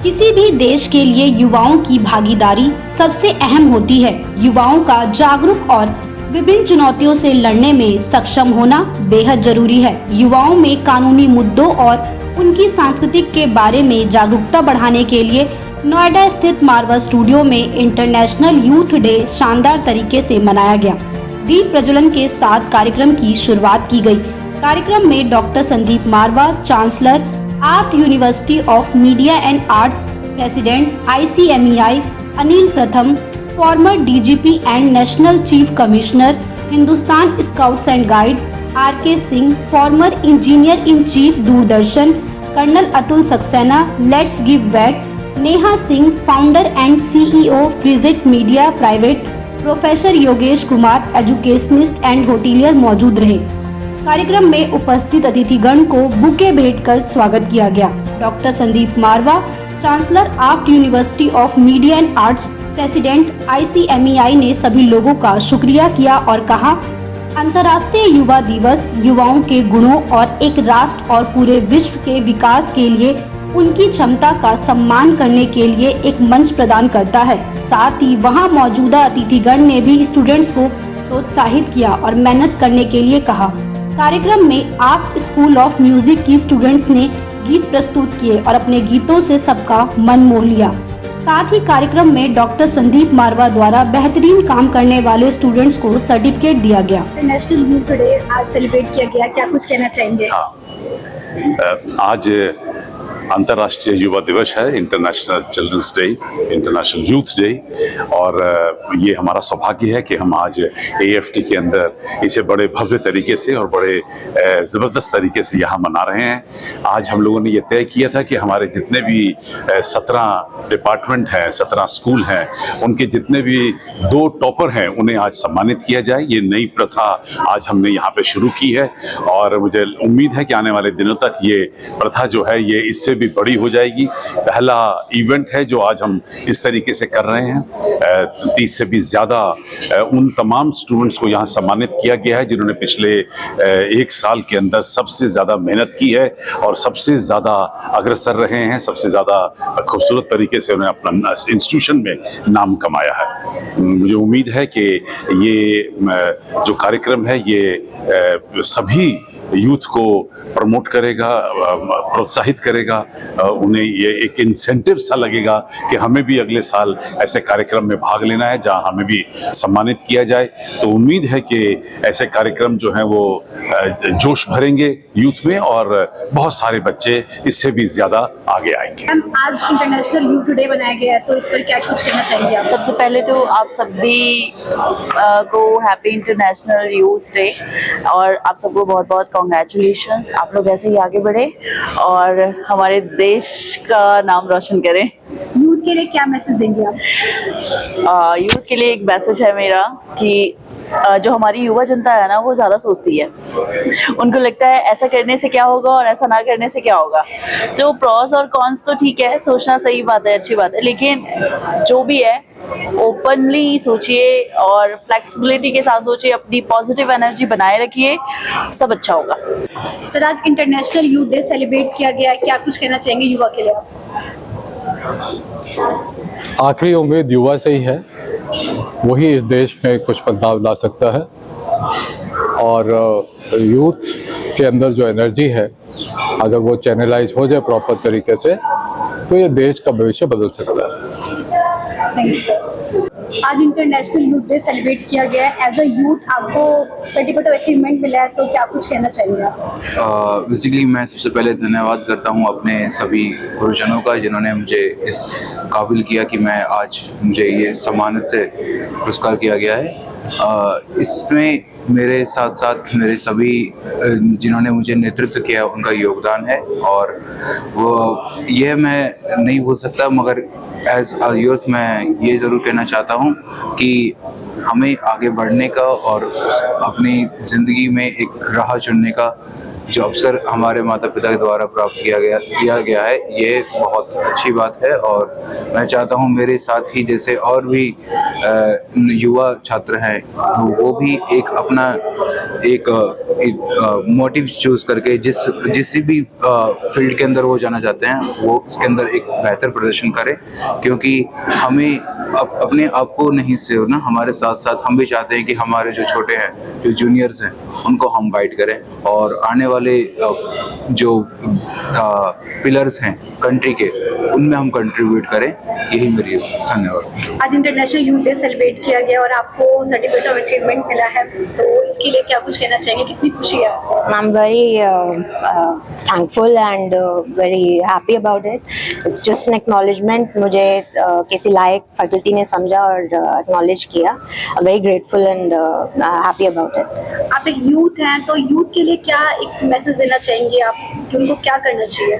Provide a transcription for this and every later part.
किसी भी देश के लिए युवाओं की भागीदारी सबसे अहम होती है। युवाओं का जागरूक और विभिन्न चुनौतियों से लड़ने में सक्षम होना बेहद जरूरी है। युवाओं में कानूनी मुद्दों और उनकी सांस्कृतिक के बारे में जागरूकता बढ़ाने के लिए नोएडा स्थित मारवा स्टूडियो में इंटरनेशनल यूथ डे शानदार तरीके से मनाया गया। दीप प्रज्वलन के साथ कार्यक्रम की शुरुआत की गई। कार्यक्रम में doctor Sandeep Marwah, chancellor art university of media and art, president ICMEI Anil Pratham, former DGP and national chief commissioner Hindustan scouts and guide RK Singh, former engineer in chief Doordarshan colonel Atul Saxena, let's give back Neha Singh, founder and CEO visit media private, professor Yogesh Kumar, educationist and hotelier मौजूद रहे। कार्यक्रम में उपस्थित अतिथिगण को bouquet भेंट कर स्वागत किया गया। Doctor Sandeep Marwah, chancellor art university of media and arts, president ICMEI ने सभी लोगों का शुक्रिया किया और कहा, अंतर्राष्ट्रीय युवा दिवस युवाओं के गुणों और एक राष्ट्र और पूरे विश्व के विकास के लिए उनकी क्षमता का सम्मान करने के लिए एक मंच प्रदान करता है। साथ ही वहां मौजूदा अतिथिगण ने भी स्टूडेंट्स को प्रोत्साहित किया और मेहनत करने के लिए कहा। कार्यक्रम में आर्ट स्कूल ऑफ म्यूजिक की स्टूडेंट्स ने गीत प्रस्तुत किए और अपने गीतों से सबका मन मोह लिया। साथ ही कार्यक्रम में डॉक्टर संदीप मारवा द्वारा बेहतरीन काम करने वाले स्टूडेंट्स को सर्टिफिकेट दिया गया। इंटरनेशनल यूथ डे आज सेलिब्रेट किया गया, क्या कुछ कहना चाहेंगे? आज अंतर्राष्ट्रीय युवा दिवस है, international childrens day, international youth day, और ये हमारा सौभाग्य है कि हम आज AFT के अंदर इसे बड़े भव्य तरीके से और बड़े ज़बरदस्त तरीके से यहाँ मना रहे हैं। आज हम लोगों ने ये तय किया था कि हमारे जितने भी 17 डिपार्टमेंट हैं, 17 स्कूल हैं, उनके जितने भी 2 टॉपर हैं उन्हें आज सम्मानित किया जाए। ये नई प्रथा आज हमने यहाँ पे शुरू की है और मुझे उम्मीद है कि आने वाले दिनों तक ये प्रथा जो है ये इससे भी बड़ी हो जाएगी। पहला इवेंट है जो आज हम इस तरीके से कर रहे हैं। 30 से भी ज़्यादा उन तमाम स्टूडेंट्स को यहाँ सम्मानित किया गया है जिन्होंने पिछले 1 साल के अंदर सबसे ज़्यादा मेहनत की है और सबसे ज़्यादा अग्रसर रहे हैं, सबसे ज़्यादा खूबसूरत तरीके से उन्हें अपना इंस्टीट्यूशन में नाम कमाया है। मुझे उम्मीद है कि ये जो कार्यक्रम है ये सभी यूथ को प्रमोट करेगा, प्रोत्साहित करेगा, उन्हें ये एक इंसेंटिव सा लगेगा कि हमें भी अगले साल ऐसे कार्यक्रम में भाग लेना है जहां हमें भी सम्मानित किया जाए। तो उम्मीद है कि ऐसे कार्यक्रम जो हैं वो जोश भरेंगे यूथ में और बहुत सारे बच्चे इससे भी ज़्यादा आगे आएंगे। आज इंटरनेशनल यूथ डे बनाया गया है, तो इस पर क्या कुछ कहना चाहेंगे आप? सबसे पहले तो आप सभी को हैप्पी इंटरनेशनल यूथ डे और आप सबको बहुत बहुत कॉन्ग्रेचुलेशंस। आप लोग ऐसे ही आगे बढ़े और हमारे देश का नाम रोशन करें। यूथ के लिए क्या मैसेज देंगे आप? यूथ के लिए एक मैसेज है मेरा कि जो हमारी युवा जनता है ना वो ज़्यादा सोचती है। उनको लगता है ऐसा करने से क्या होगा और ऐसा ना करने से क्या होगा। तो प्रॉस और कॉन्स तो ठीक है, सोचना सही बात है, अच्छी बात है, लेकिन जो भी है ओपनली सोचिए और फ्लेक्सिबिलिटी के साथ सोचिए, अपनी पॉजिटिव एनर्जी बनाए रखिए, सब अच्छा होगा। सर, आज इंटरनेशनल यूथ डे सेलिब्रेट किया गया है, क्या कुछ कहना चाहेंगे युवा के लिए आप? आखिरी उम्मीद युवा से ही है, वही इस देश में कुछ बदलाव ला सकता है और यूथ के अंदर जो एनर्जी है अगर वो चैनलाइज हो जाए प्रॉपर तरीके से तो ये देश का भविष्य बदल सकता है। Thank you sir. आज इंटरनेशनल यूथ डे सेलिब्रेट किया गया है, एज अ यूथ आपको सर्टिफिकेट ऑफ अचीवमेंट मिला है, तो क्या कुछ कहना चाहेंगे आप? बेसिकली मैं सबसे पहले धन्यवाद करता हूँ अपने सभी गुरुजनों का जिन्होंने मुझे इस काबिल किया कि मैं आज मुझे ये सम्मानित से पुरस्कार किया गया है। इसमें मेरे साथ साथ मेरे सभी जिन्होंने मुझे नेतृत्व किया उनका योगदान है और वो ये मैं नहीं भूल सकता, मगर एज अ यूथ मैं ये ज़रूर कहना चाहता हूँ कि हमें आगे बढ़ने का और अपनी ज़िंदगी में एक राह चुनने का जो अवसर हमारे माता पिता के द्वारा प्राप्त किया गया है, ये बहुत अच्छी बात है। और मैं चाहता हूँ मेरे साथ ही जैसे और भी युवा छात्र हैं वो भी एक अपना एक मोटिव चूज करके जिस भी फील्ड के अंदर वो जाना चाहते हैं वो उसके अंदर एक बेहतर प्रदर्शन करें, क्योंकि हमें अपने आप को नहीं सिर्फ ना, हमारे साथ साथ हम भी चाहते हैं कि हमारे जो छोटे हैं, जो जूनियर्स हैं, उनको हम गाइड करें और आने वाले जो पिलर्स हैं कंट्री के, उनमें हम कंट्रीब्यूट करें। यही मेरी धन्यवाद। आज इंटरनेशनल यूथ डे सेलिब्रेट किया गया और आपको सर्टिफिकेट ऑफ अचीवमेंट मिला है, तो इसके लिए क्या कुछ कहना चाहेंगे, कितनी खुशी है? I'm very thankful and very happy about it. It's just an acknowledgement. मुझे किसी लायक फैकल्टी ने समझा और acknowledge किया. I'm very grateful and happy about it. आप एक यूथ हैं, तो यूथ के लिए क्या एक मैसेज देना चाहेंगे आप कि उनको क्या करना चाहिए?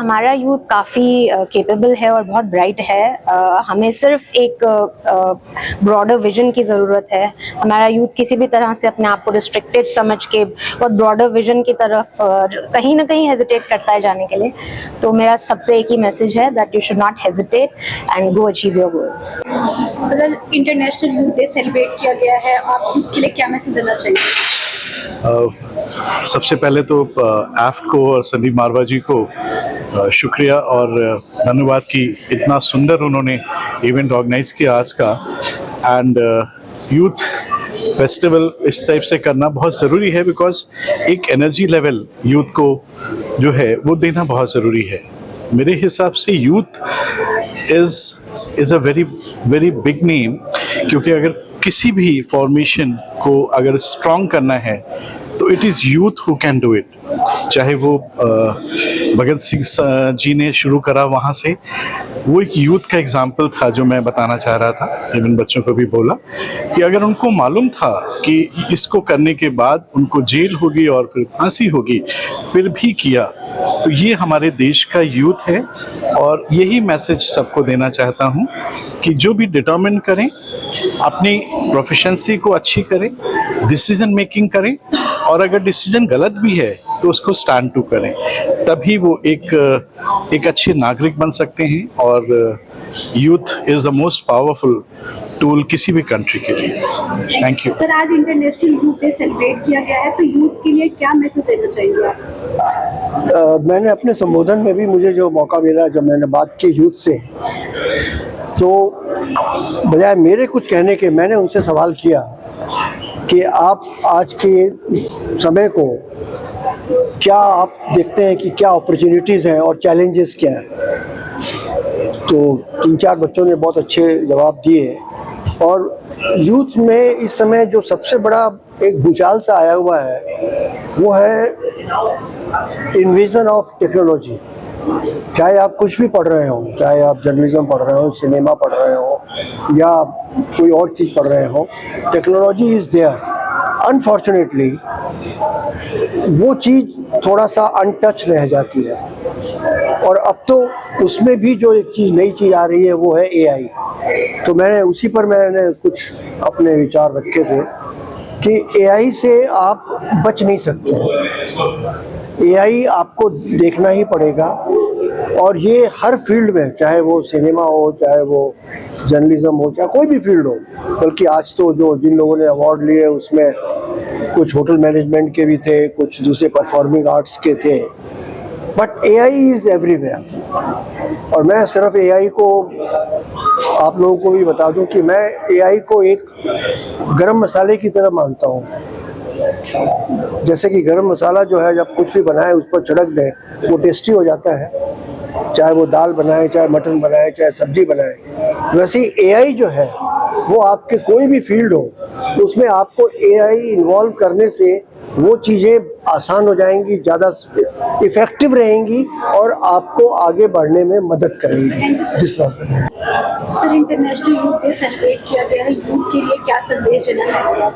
हमारा यूथ काफ़ी केपेबल है और बहुत ब्राइट है. हमें सिर्फ एक ब्रॉडर विजन की ज़रूरत है. हमारा यूथ किसी भी तरह से अपने आप को रिस्ट्रिक्टेड समझ के बहुत ब्रॉडर विजन की तरफ कहीं ना कहीं हेजिटेट करता है जाने के लिए. तो मेरा सबसे एक ही मैसेज है that you should not hesitate and go achieve your goals. Sir, international youth day celebrate किया गया है, आप यूथ के लिए क्या मैसेज देना चाहेंगे? सबसे पहले तो एफ्ट को और संदीप मारवा जी को शुक्रिया और धन्यवाद कि इतना सुंदर उन्होंने इवेंट ऑर्गेनाइज किया आज का. एंड यूथ फेस्टिवल इस टाइप से करना बहुत ज़रूरी है, बिकॉज एक एनर्जी लेवल यूथ को जो है वो देना बहुत ज़रूरी है. मेरे हिसाब से youth is a very big name, क्योंकि अगर किसी भी फॉर्मेशन को अगर स्ट्रॉन्ग करना है तो it is youth who can do it. चाहे वो भगत सिंह जी ने शुरू करा वहाँ से, वो एक यूथ का एग्जाम्पल था जो मैं बताना चाह रहा था. इवन बच्चों को भी बोला कि अगर उनको मालूम था कि इसको करने के बाद उनको जेल होगी और फिर फांसी होगी, फिर भी किया, तो ये हमारे देश का यूथ है. और यही मैसेज सबको देना चाहता हूँ कि जो भी डिटरमिन करें, अपनी प्रोफिशेंसी को अच्छी करें, डिसीजन मेकिंग करें, और अगर डिसीजन गलत भी है तो उसको स्टैंड टू करें, तभी वो एक अच्छे नागरिक बन सकते हैं. और youth is the most powerful tool किसी भी कंट्री के लिए. Thank you. सर, आज इंटरनेशनल यूथ डे सेलिब्रेट किया गया है, तो यूथ के लिए क्या मैसेज देना चाहेंगे आप? मैंने अपने संबोधन में भी, मुझे जो मौका मिला जब मैंने बात की यूथ से, तो बजाय मेरे कुछ कहने के मैंने उनसे सवाल किया कि आप आज के समय को क्या आप देखते हैं कि क्या अपॉर्चुनिटीज़ हैं और चैलेंजेस क्या हैं. तो 3-4 बच्चों ने बहुत अच्छे जवाब दिए. और यूथ में इस समय जो सबसे बड़ा एक भूचाल सा आया हुआ है वो है इन्वेजन ऑफ टेक्नोलॉजी. चाहे आप कुछ भी पढ़ रहे हो, चाहे आप जर्नलिज्म पढ़ रहे हो, सिनेमा पढ़ रहे हो, या कोई और चीज़ पढ़ रहे हो, टेक्नोलॉजी इज़ देयर. अनफॉर्चुनेटली वो चीज़ थोड़ा सा अनटच रह जाती है. और अब तो उसमें भी जो एक चीज़ नई चीज़ आ रही है वो है AI. तो मैंने उसी पर मैंने कुछ अपने विचार रखे थे कि AI से आप बच नहीं सकते हैं. AI आपको देखना ही पड़ेगा. और ये हर फील्ड में, चाहे वो सिनेमा हो, चाहे वो जर्नलिज्म हो, चाहे कोई भी फील्ड हो. बल्कि आज तो जो जिन लोगों ने अवार्ड लिए उसमें कुछ होटल मैनेजमेंट के भी थे, कुछ दूसरे परफॉर्मिंग आर्ट्स के थे. But AI is everywhere. और मैं सिर्फ AI को, आप लोगों को भी बता दूं कि मैं AI को एक गरम मसाले की तरह मानता हूं. जैसे कि गरम मसाला जो है, जब कुछ भी बनाए उस पर छिड़क दें वो टेस्टी हो जाता है, चाहे वो दाल बनाए, चाहे मटन बनाए, चाहे सब्जी बनाए. वैसे ही AI जो है वो आपके कोई भी फील्ड हो, तो उसमें आपको AI इन्वॉल्व करने से वो चीज़ें आसान हो जाएंगी, ज़्यादा इफ़ेक्टिव रहेंगी और आपको आगे बढ़ने में मदद करेंगी. Sir, international youth day celebrate किया गया है, यूथ के लिए क्या संदेश देना चाहेंगे आप?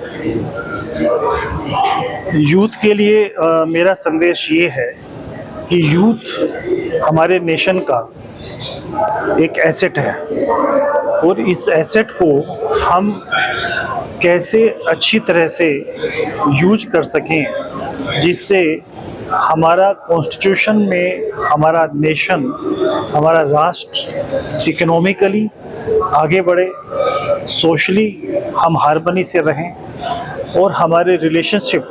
यूथ के लिए मेरा संदेश ये है कि यूथ हमारे नेशन का एक एसेट है, और इस एसेट को हम कैसे अच्छी तरह से यूज कर सकें जिससे हमारा कॉन्स्टिट्यूशन में हमारा नेशन, हमारा राष्ट्र इकोनॉमिकली आगे बढ़े, सोशली हम हार्मनी से रहें, और हमारे रिलेशनशिप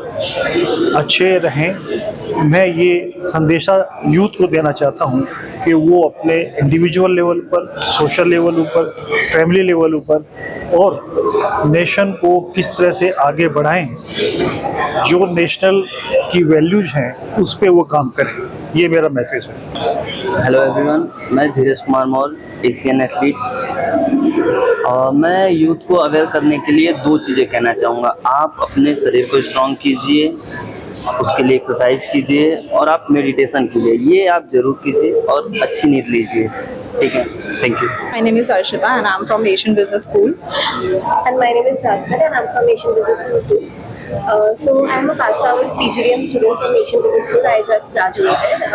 अच्छे रहें। मैं ये संदेशा यूथ को देना चाहता हूँ कि वो अपने इंडिविजुअल लेवल पर, सोशल लेवल पर, फैमिली लेवल पर और नेशन को किस तरह से आगे बढ़ाएं, जो नेशनल की वैल्यूज हैं उस पे वो काम करें। ये मेरा मैसेज है। हेलो एवरीवन, मैं धीरज कुमार मौल, एशियन एथलीट। मैं यूथ को अवेयर करने के लिए दो चीज़ें कहना चाहूँगा। आप अपने शरीर को स्ट्रॉन्ग कीजिए, उसके लिए एक्सरसाइज कीजिए और आप मेडिटेशन कीजिए। ये आप जरूर कीजिए और अच्छी नींद लीजिए। ठीक है, thank you. My name is Arshita and I'm from Asian Business School. And my name is Jasmine and I'm from Asian Business School too. So I'm a pass out PGDM student from Asian Business School. I just graduated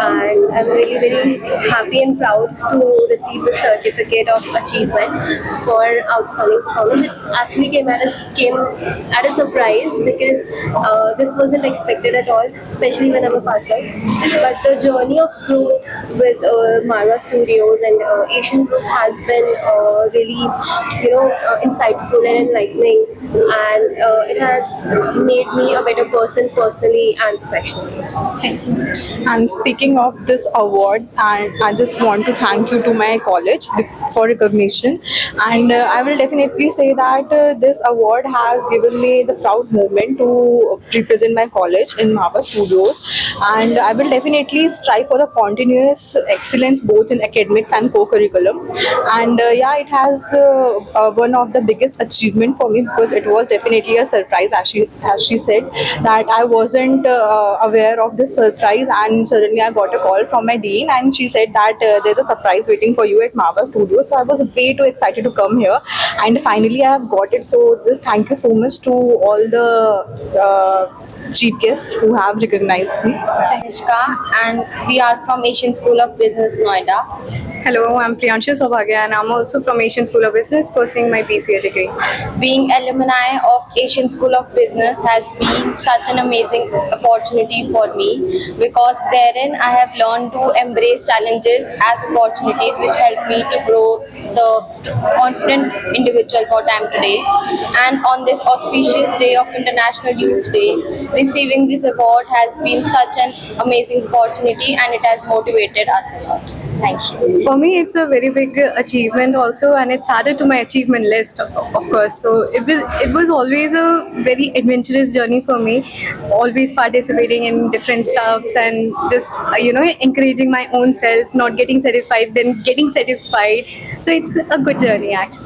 and I'm really very happy and proud to receive the certificate of achievement for outstanding performance. It actually came at a surprise because this wasn't expected at all, especially when I'm a pass out. But the journey of growth with Marwa Studios and Asian Group has been really, insightful and enlightening, and it has made me a better person personally and professionally. Thank you. And speaking of this award, I just want to thank you to my college for recognition. And I will definitely say that this award has given me the proud moment to represent my college in Marwa Studios. And I will definitely strive for the continuous excellence both in academics and co-curriculum. And it has one of the biggest achievement for me because it was definitely a surprise, as she said, that I wasn't aware of this surprise, and suddenly I got a call from my dean and she said that there's a surprise waiting for you at Marwa Studios. So I was way too excited to come here, and finally I have got it. So just thank you so much to all the chief guests who have recognized me. Tanishka, and we are from Asian School of Business, Noida. Hello, I'm Priyanshu Saubhagya and I'm also from Asian School of Business pursuing my BCA degree. Being alumni of Asian School of Business has been such an amazing opportunity for me, because therein I have learned to embrace challenges as opportunities, which help me to grow the confident individual what I am today. And on this auspicious day of International Youth Day, receiving this award has been such an amazing opportunity, and it has motivated us a lot. Thank you. For me, it's a very big achievement also, and it's added to my achievement list, of course. So it was always a very adventurous journey for me, always participating in different stuffs and just encouraging my own self, not getting satisfied, then getting satisfied. So it's a good journey actually.